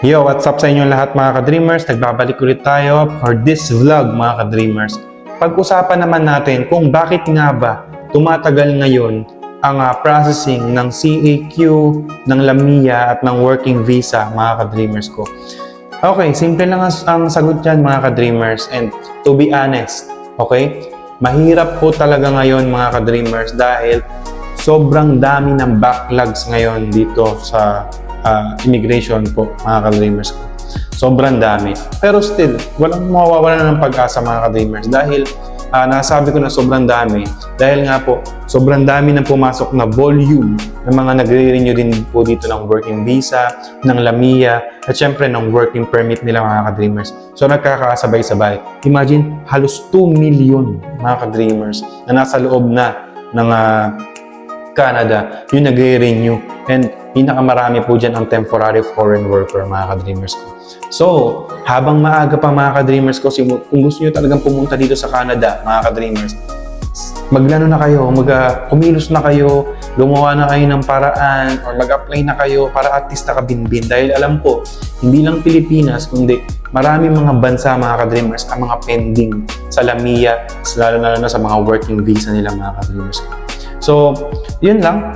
Yo, what's up sa inyo lahat mga ka-dreamers? Nagbabalik ulit tayo for this vlog mga ka-dreamers. Pag-usapan naman natin kung bakit nga ba tumatagal ngayon ang processing ng CAQ, ng LAMIA at ng working visa mga ka-dreamers ko. Okay, simple lang ang sagot dyan mga ka-dreamers, and to be honest, okay, mahirap po talaga ngayon mga ka-dreamers dahil sobrang dami ng backlogs ngayon dito sa immigration po mga ka-dreamers ko. Sobrang dami. Pero still, walang mawawala ng pag-asa mga ka-dreamers dahil nasabi ko na sobrang dami. Dahil nga po, sobrang dami ng pumasok na volume ng mga nagre-renew din po dito ng working visa, ng LAMIA, at syempre ng working permit nila mga ka-dreamers. So nagkakasabay-sabay. Imagine, halos 2 million mga ka-dreamers na nasa loob na ng Canada yung nagre-renew, and pinakamarami po dyan ang temporary foreign worker mga ka-dreamers ko. So, habang maaga pa mga ka-dreamers ko, kung gusto nyo talagang pumunta dito sa Canada mga ka-dreamers, maglano na kayo, kumilos na kayo, gumawa na kayo ng paraan or mag-apply na kayo para at least nakabinbin. Dahil alam ko, hindi lang Pilipinas, kundi maraming mga bansa mga ka-dreamers ang mga pending sa LAMIA, lalo na sa mga working visa nila mga ka-dreamers ko. So, yun lang.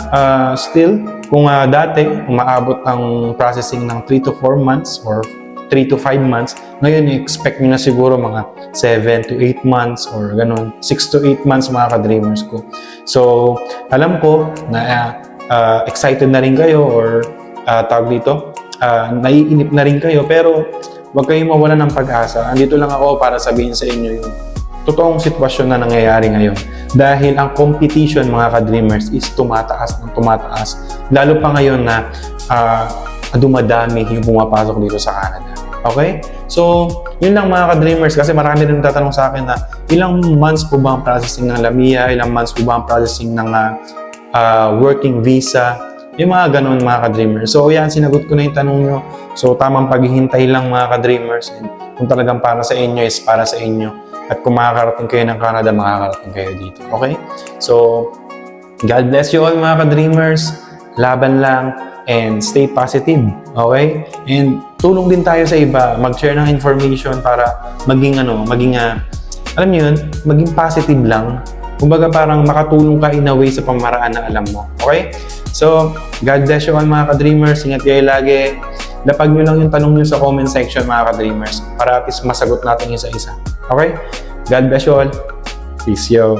Still, kung dati umaabot ang processing ng 3 to 4 months or 3 to 5 months, ngayon i-expect nyo na siguro mga 7 to 8 months or ganun, 6 to 8 months mga ka-dreamers ko. So, alam ko na excited na rin kayo or tawag dito, naiinip na rin kayo, pero huwag kayong mawala ng pag-asa. Andito lang ako para sabihin sa inyo yung totoong sitwasyon na nangyayari ngayon. Dahil ang competition mga ka-dreamers is tumataas ng tumataas. Lalo pa ngayon na dumadami yung pumapasok dito sa Canada. Okay? So, yun lang mga ka-dreamers, kasi marami rin tatanong sa akin na ilang months po ba ang processing ng LAMIA, ilang months po ba ang processing ng working visa, yung mga ganun mga ka-dreamers. So, yan, sinagot ko na yung tanong nyo. So, tamang paghihintay lang mga ka-dreamers. And kung talagang para sa inyo is para sa inyo. At kung makakarating kayo ng Canada, makakarating kayo dito. Okay? So, God bless you all mga ka-dreamers. Laban lang and stay positive. Okay? And tulong din tayo sa iba. Mag-share ng information para maging alam niyo yun, maging positive lang. Kumbaga parang makatulong ka in a way sa pamaraan na alam mo. Okay? So, God bless you all mga ka-dreamers. Ingat kayo lagi. Lapag nyo lang yung tanong nyo sa comment section mga ka-dreamers para at least masagot natin isa-isa. Okay? God bless you all. Peace, yo.